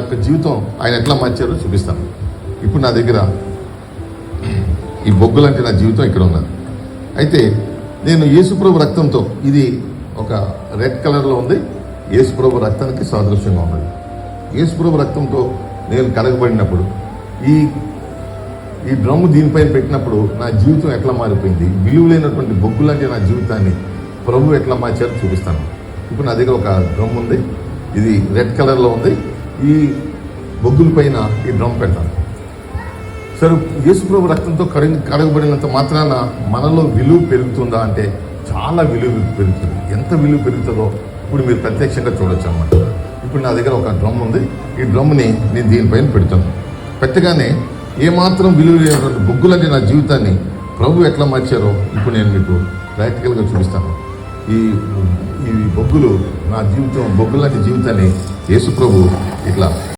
యొక్క జీవితం ఆయన ఎట్లా మార్చారో చూపిస్తాను. ఇప్పుడు నా దగ్గర ఈ బొగ్గులంటే నా జీవితం ఇక్కడ ఉన్నది. అయితే నేను యేసుప్రభు రక్తంతో, ఇది ఒక రెడ్ కలర్లో ఉంది, యేసుప్రభు రక్తానికి సాదృశ్యంగా ఉన్నది. యేసుప్రభు రక్తంతో నేను కడగబడినప్పుడు ఈ డ్రమ్ము దీనిపైన పెట్టినప్పుడు నా జీవితం ఎట్లా మారిపోయింది, విలువలేనటువంటి బొగ్గులంటే నా జీవితాన్ని ప్రభు ఎట్లా మార్చారో చూపిస్తాను. ఇప్పుడు నా దగ్గర ఒక డ్రమ్ ఉంది, ఇది రెడ్ కలర్లో ఉంది. ఈ బొగ్గుల పైన ఈ డ్రమ్ పెడతాను. సరే, యేసుప్రభు రక్తంతో కడగబడినంత మాత్రాన మనలో విలువ పెరుగుతుందా అంటే చాలా విలువ పెరుగుతుంది. ఎంత విలువ పెరుగుతుందో ఇప్పుడు మీరు ప్రత్యక్షంగా చూడొచ్చు అన్నమాట. ఇప్పుడు నా దగ్గర ఒక డ్రమ్ ఉంది, ఈ డ్రమ్ని నేను దీనిపైన పెడతాను. పెట్టగానే ఏమాత్రం విలువ లేనటువంటి బొగ్గులంటే నా జీవితాన్ని ప్రభు ఎట్లా మార్చారో ఇప్పుడు నేను మీకు ప్రాక్టికల్గా చూపిస్తాను. ఈ బొగ్గులు నా జీవితం, బొగ్గులాంటి జీవితాన్ని యేసు ప్రభు ఇట్లా